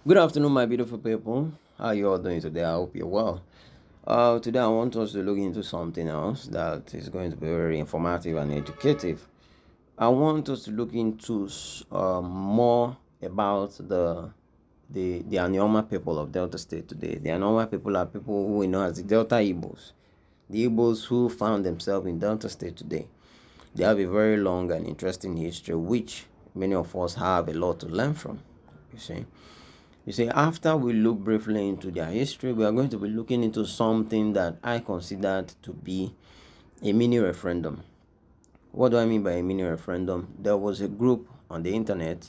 Good afternoon, my beautiful people. How you all doing today? I hope you're well. Today I want us to look into something else that is going to be very informative and educative. I want us to look into more about the Anioma people of Delta State today. The Anioma people are people who we know as the Delta Igbos. The Igbos who found themselves in Delta State today. They have a very long and interesting history, which many of us have a lot to learn from. You see. After we look briefly into their history, we are going to be looking into something that I considered to be a mini referendum. What do I mean by a mini referendum? There was a group on the internet,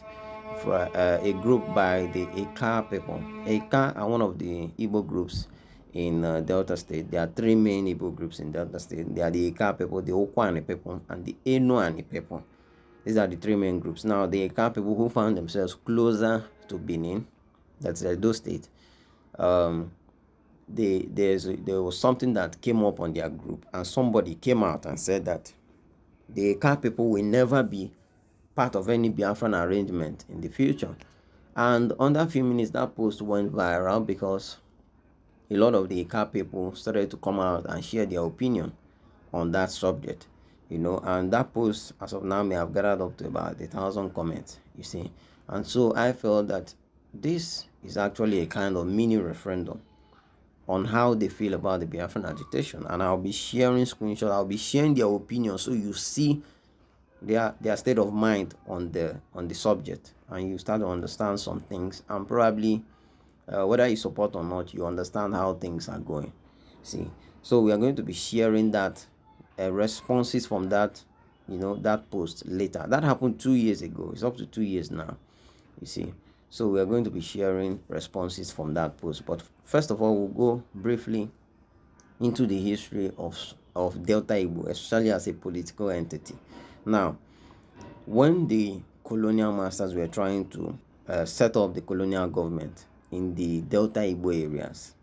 for a group by the Eka people. Eka are one of the Igbo groups in Delta State. There are three main Igbo groups in Delta State. They are the Eka people, the Okwani people, and the Enuani people. These are the three main groups. Now, the Eka people who found themselves closer to Benin, that's Edo State, um, there was something that came up on their group, and somebody came out and said that the Eka people will never be part of any Biafran arrangement in the future. And under a few minutes, that post went viral because a lot of the Eka people started to come out and share their opinion on that subject, and that post as of now may have gathered up to about 1,000 comments, and so I felt that this is actually a kind of mini referendum on how they feel about the Biafran agitation, and I'll be sharing screenshots. I'll be sharing their opinion so you see their state of mind on the subject, and you start to understand some things, and probably whether you support or not, you understand how things are going. So we are going to be sharing that responses from that post later. That happened 2 years ago. It's up to 2 years now. So we are going to be sharing responses from that post. But first of all, we'll go briefly into the history of Delta Igbo, especially as a political entity. Now, when the colonial masters were trying to set up the colonial government in the Delta Igbo areas,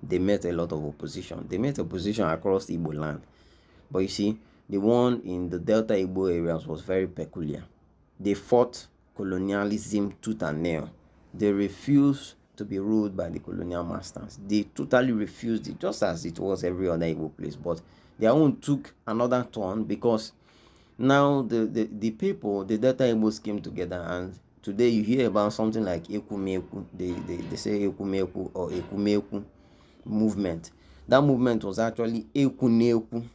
they met a lot of opposition. They met opposition across Igbo land. But you see, the one in the Delta Igbo areas was very peculiar. They fought colonialism tooth and nail. They refused to be ruled by the colonial masters. They totally refused it, just as it was every other Igbo place. But their own took another turn because now the people, the Delta Igbos came together, and today you hear about something like Ekumeku. They say Ekumeku or Ekumeku movement. That movement was actually Ekuneku.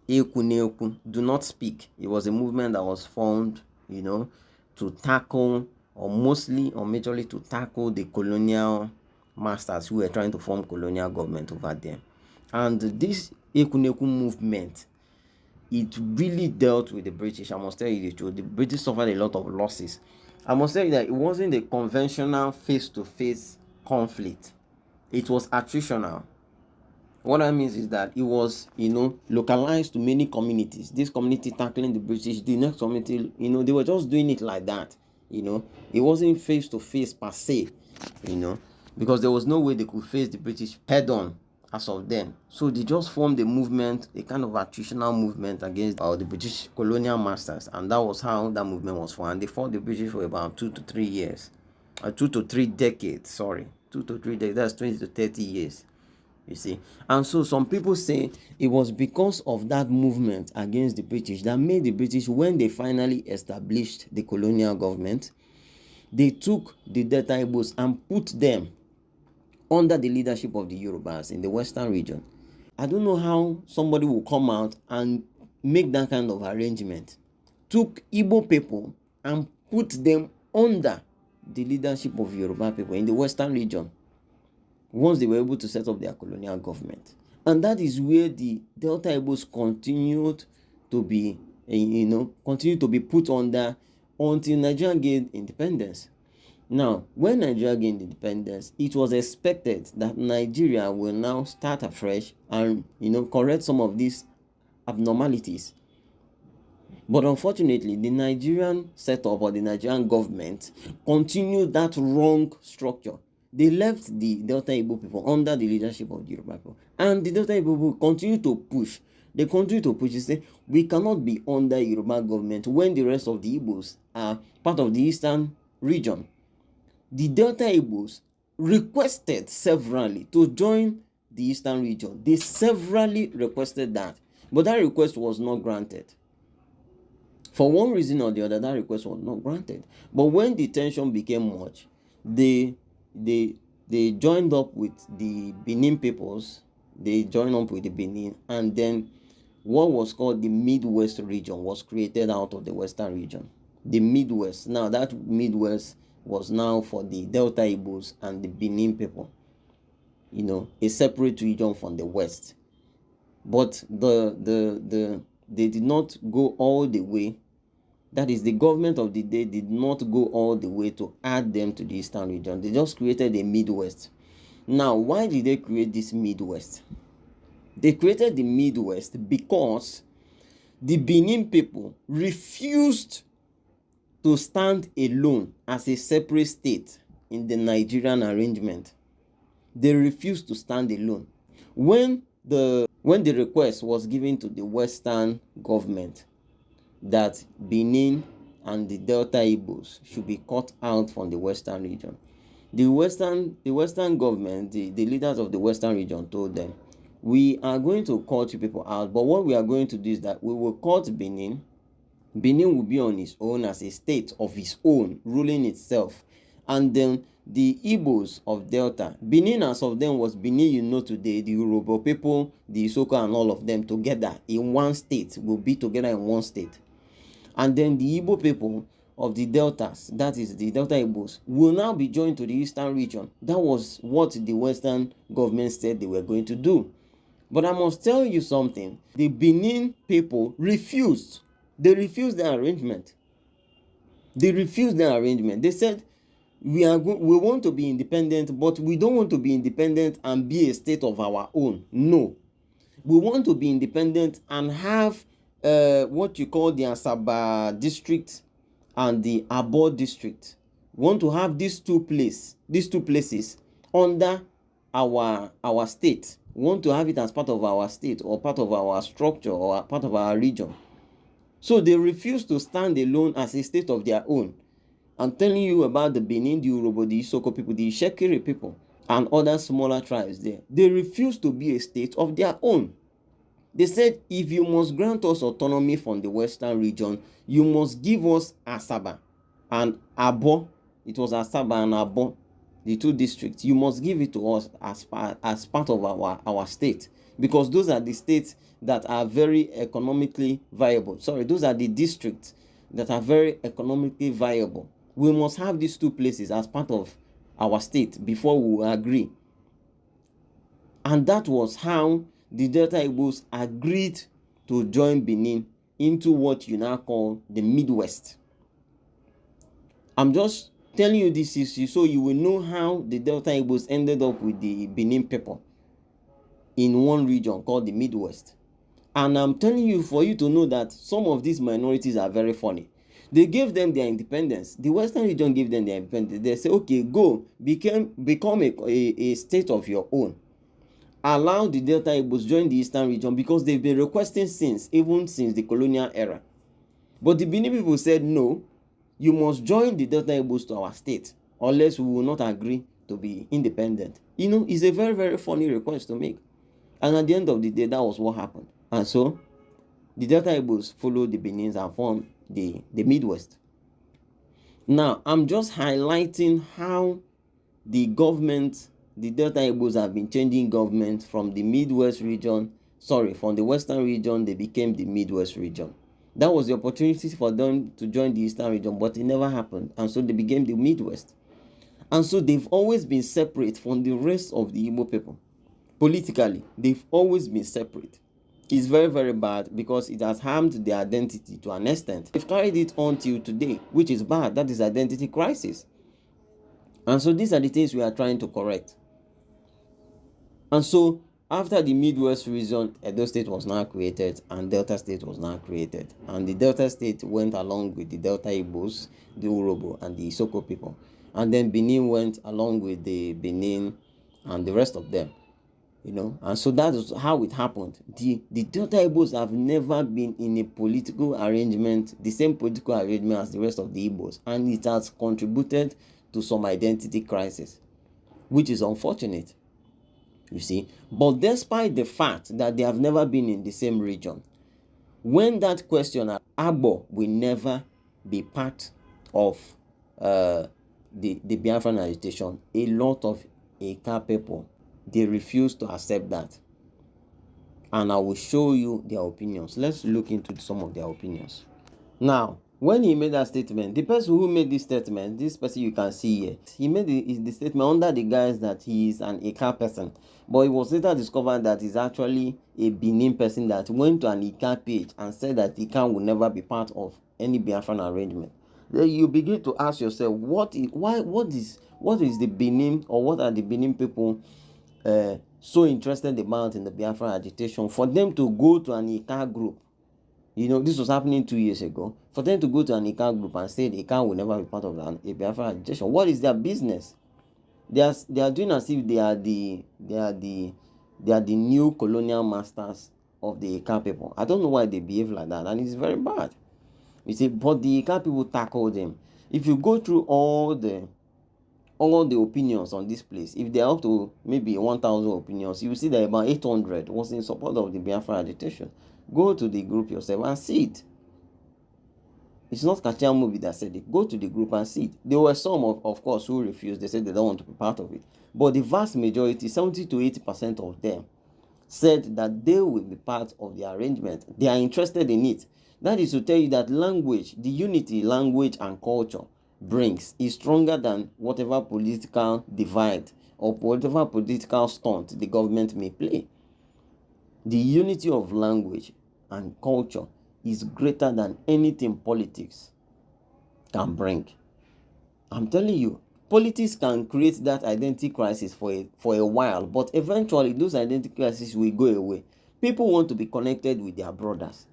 Ekuneku, do not speak. It was a movement that was formed, to tackle, or mostly or majorly to tackle the colonial masters who were trying to form colonial government over there. And this Ekuneku movement, it really dealt with the British. I must tell you the truth. The British suffered a lot of losses. I must tell you that it wasn't a conventional face-to-face conflict. It was attritional. What that means is that it was, localized to many communities. This community tackling the British, the next community, they were just doing it like that. It wasn't face to face per se, because there was no way they could face the British head on as of then. So they just formed a movement, a kind of attritional movement against the British colonial masters, and that was how that movement was formed. And they fought the British for about 2 to 3 years, 2 to 3 decades. Sorry, 2 to 3 decades. That's 20 to 30 years. And so some people say it was because of that movement against the British that made the British, when they finally established the colonial government, they took the Delta Igbos and put them under the leadership of the Yorubas in the western region. I don't know how somebody will come out and make that kind of arrangement. Took Igbo people and put them under the leadership of Yoruba people in the western region once they were able to set up their colonial government. And that is where the Delta Igbos continued to be put under until Nigeria gained independence. Now, when Nigeria gained independence, it was expected that Nigeria will now start afresh and correct some of these abnormalities. But unfortunately, the Nigerian setup or the Nigerian government continued that wrong structure. They left the Delta Igbo people under the leadership of the Yoruba people. And the Delta Igbo people continue to push. They continue to push. They say, we cannot be under Yoruba government when the rest of the Igbos are part of the eastern region. the Delta Igbos requested severally to join the Eastern region. They severally requested that, but that request was not granted. For one reason or the other, that request was not granted. But when the tension became much, they joined up with the Benin peoples. They joined up with the Benin, and then what was called the Midwest region was created out of the Western region. The Midwest. Now that Midwest was now for the Delta Igbos and the Benin people. You know, a separate region from the West. But they did not go all the way. That is, the government of the day did not go all the way to add them to the Eastern region. They just created a Midwest. Now, why did they create this Midwest? They created the Midwest because the Benin people refused to stand alone as a separate state in the Nigerian arrangement. They refused to stand alone. When the request was given to the Western government that Benin and the Delta Igbos should be cut out from the Western region, the Western government, the leaders of the Western region told them, we are going to cut you people out, but what we are going to do is that we will cut Benin. Benin will be on its own as a state of its own, ruling itself. And then the Igbos of Delta, Benin as of them was Benin you know today, the Yoruba people, the Isoko and all of them together in one state, will be together in one state. And then the Igbo people of the Deltas, that is the Delta Igbos, will now be joined to the Eastern region. That was what the Western government said they were going to do. But I must tell you something. The Benin people refused. They refused the arrangement. They said, we want to be independent, but we don't want to be independent and be a state of our own. No. We want to be independent and have what you call the Asaba district and the Abo district. We want to have these two places under our state. We want to have it as part of our state or part of our structure or part of our region. So they refuse to stand alone as a state of their own. I'm telling you about the Benin, the Yoruba, the Isoko people, the Shekiri people, and other smaller tribes there. They refuse to be a state of their own. They said, if you must grant us autonomy from the Western region, you must give us Asaba and Abo. It was Asaba and Abo, the two districts. You must give it to us as part of our state, because those are the states that are very economically viable. Sorry, those are the districts that are very economically viable. We must have these two places as part of our state before we agree. And that was how the Delta Igbos agreed to join Benin into what you now call the Midwest. I'm just telling you this issue so you will know how the Delta Igbos ended up with the Benin people in one region called the Midwest. And I'm telling you for you to know that some of these minorities are very funny. They gave them their independence. The Western region gave them their independence. They say, okay, go, become a state of your own. Allow the Delta Igbos join the Eastern region because they've been requesting even since the colonial era. But the Benin people said, no, you must join the Delta Igbos to our state, unless we will not agree to be independent. You know, it's a very, very funny request to make. And at the end of the day, that was what happened. And so, the Delta Igbos followed the Benins and formed the Midwest. Now, I'm just highlighting how the government, the Delta Igbos have been changing government from the Midwest region, from the Western region, they became the Midwest region. That was the opportunity for them to join the Eastern region, but it never happened. And so they became the Midwest. And so they've always been separate from the rest of the Igbo people. Politically, they've always been separate. It's very, very bad because it has harmed their identity to an extent. They've carried it on till today, which is bad. That is identity crisis. And so these are the things we are trying to correct. And so after the Midwest region, Edo State was now created and Delta State was now created. And the Delta State went along with the Delta Igbos, the Urobo, and the Isoko people. And then Benin went along with the Benin and the rest of them. You know, and so that is how it happened. The Delta Igbos have never been in a political arrangement, the same political arrangement as the rest of the Igbos, and it has contributed to some identity crisis, which is unfortunate, you see. But despite the fact that they have never been in the same region, when that question, Agbo will never be part of the Biafran agitation, a lot of Eka people, they refuse to accept that. And I will show you their opinions. Let's look into some of their opinions. Now, when he made that statement, the person who made this statement, this person you can see here, he made the statement under the guise that he is an Eka person. But it was later discovered that he's actually a Benin person that went to an Eka page and said that Eka will never be part of any Biafran arrangement. Then you begin to ask yourself, what is the Benin, or what are the Benin people so interested about in the Biafran agitation for them to go to an Eka group? You know, this was happening 2 years ago. For them to go to an Eka group and say the Eka will never be part of a Biafra agitation, what is their business? They are doing as if they are the new colonial masters of the Eka people. I don't know why they behave like that, and it's very bad. You see, but the Eka people tackle them. If you go through all the opinions on this place, if they are up to maybe 1,000 opinions, you will see that about 800 was in support of the Biafra agitation. Go to the group yourself and see it. It's not Kachi Amobi that said it. Go to the group and see it. There were some, of course, who refused. They said they don't want to be part of it. But the vast majority, 70 to 80% of them, said that they will be part of the arrangement. They are interested in it. That is to tell you that language, the unity language and culture brings, is stronger than whatever political divide or whatever political stunt the government may play. The unity of language and culture is greater than anything politics can bring. I'm telling you, politics can create that identity crisis for a while, but eventually those identity crises will go away. People want to be connected with their brothers.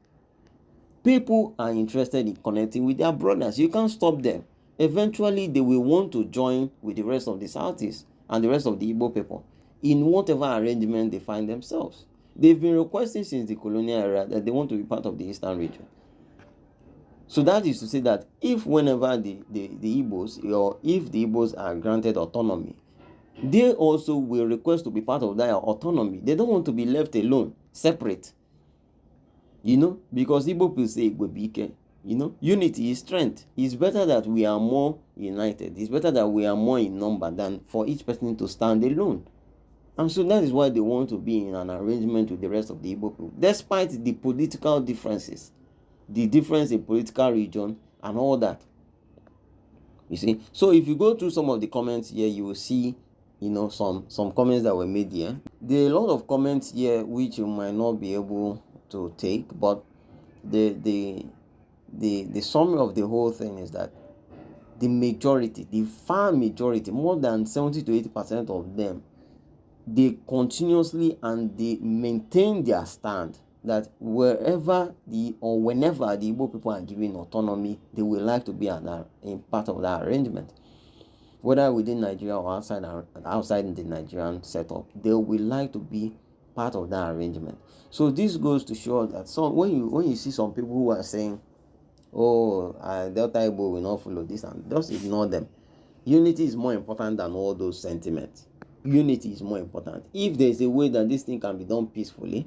People are interested in connecting with their brothers. You can't stop them. Eventually, they will want to join with the rest of the Southeast and the rest of the Igbo people in whatever arrangement they find themselves. They've been requesting since the colonial era that they want to be part of the Eastern region. So that is to say that if whenever the Igbos, or if the Igbos are granted autonomy, they also will request to be part of that autonomy. They don't want to be left alone, separate. You know, because Igbo people say Igbo, you know, unity is strength. It's better that we are more united. It's better that we are more in number than for each person to stand alone. And so that is why they want to be in an arrangement with the rest of the Igbo people, despite the political differences, the difference in political region and all that. You see, so if you go through some of the comments here, you will see, you know, some comments that were made here. There are a lot of comments here which you might not be able to take, but the summary of the whole thing is that the majority, the far majority, more than 70 to 80% of them, they continuously and they maintain their stand that whenever the Igbo people are given autonomy, they will like to be in part of that arrangement, whether within Nigeria or outside the Nigerian setup. They will like to be part of that arrangement. So this goes to show that when you see some people who are saying, "Oh, Delta Igbo will not follow this," and just ignore them. Unity is more important than all those sentiments. Unity is more important. If there is a way that this thing can be done peacefully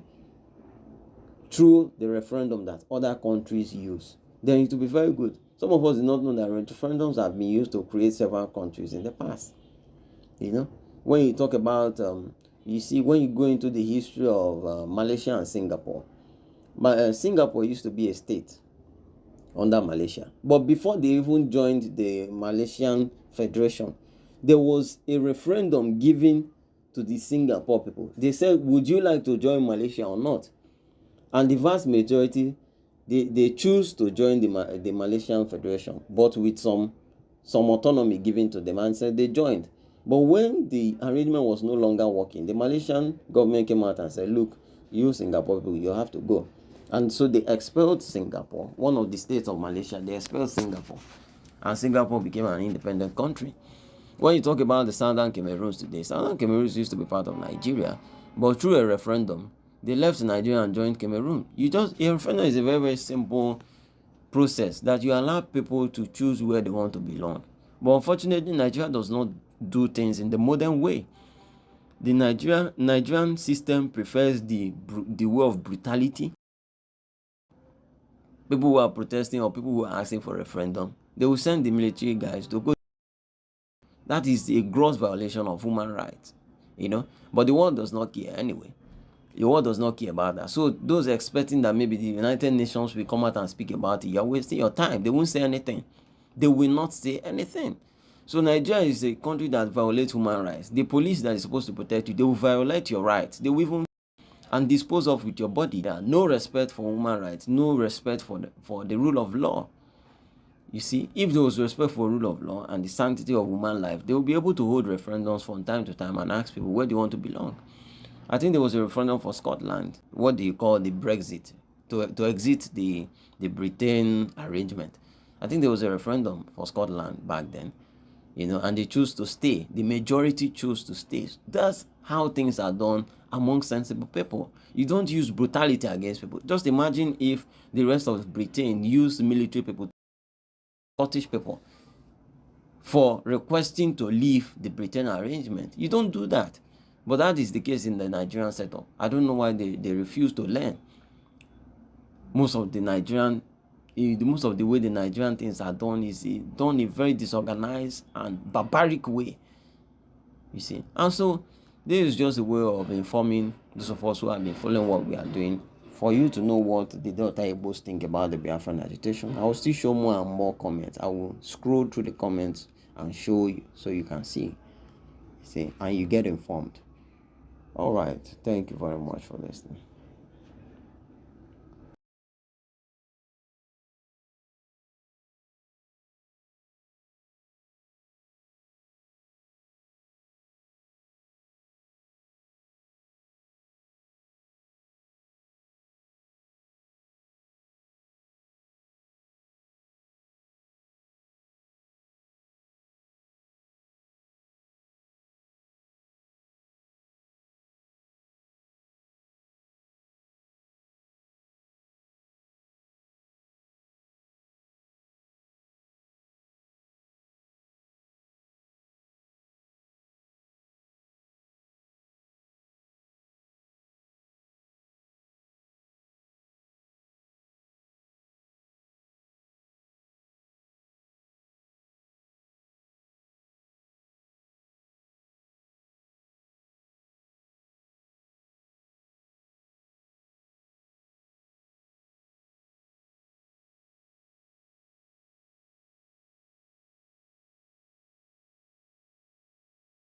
through the referendum that other countries use, then it will be very good. Some of us do not know that referendums have been used to create several countries in the past. You know, when you talk about, you see, when you go into the history of Malaysia and Singapore, Singapore used to be a state under Malaysia. But before they even joined the Malaysian Federation, there was a referendum given to the Singapore people. They said, would you like to join Malaysia or not? And the vast majority, they choose to join the Malaysian Federation, but with some autonomy given to them, and said they joined. But when the arrangement was no longer working, the Malaysian government came out and said, look, you Singapore people, you have to go. And so they expelled Singapore, one of the states of Malaysia. They expelled Singapore, and Singapore became an independent country. When you talk about the Southern Cameroons today, Southern Cameroons used to be part of Nigeria, but through a referendum, they left Nigeria and joined Cameroon. A referendum is a very, very simple process that you allow people to choose where they want to belong. But unfortunately, Nigeria does not do things in the modern way. The Nigerian system prefers the way of brutality. People who are protesting or people who are asking for referendum, they will send the military guys to go. That is a gross violation of human rights, But the world does not care anyway. The world does not care about that. So those expecting that maybe the United Nations will come out and speak about it, you're wasting your time. They won't say anything. They will not say anything. So Nigeria is a country that violates human rights. The police that is supposed to protect you, they will violate your rights. They will even and dispose of with your body. Yeah, no respect for human rights, no respect for the rule of law. You see, if there was respect for rule of law and the sanctity of human life, they will be able to hold referendums from time to time and ask people where they want to belong. I think there was a referendum for Scotland. What do you call the Brexit? To exit the Britain arrangement. I think there was a referendum for Scotland back then, and they choose to stay. The majority choose to stay. That's how things are done among sensible people. You don't use brutality against people. Just imagine if the rest of Britain used military people, Scottish people, for requesting to leave the Britain arrangement. You don't do that. But that is the case in the Nigerian setup. I don't know why they refuse to learn. Most of the way the Nigerian things are done is done in a very disorganized and barbaric way. You see. And so this is just a way of informing those of us who have been following what we are doing, for you to know what the Delta Igbos think about the Biafran agitation. I will still show more and more comments. I will scroll through the comments and show you so you can see, and you get informed. All right. Thank you very much for listening.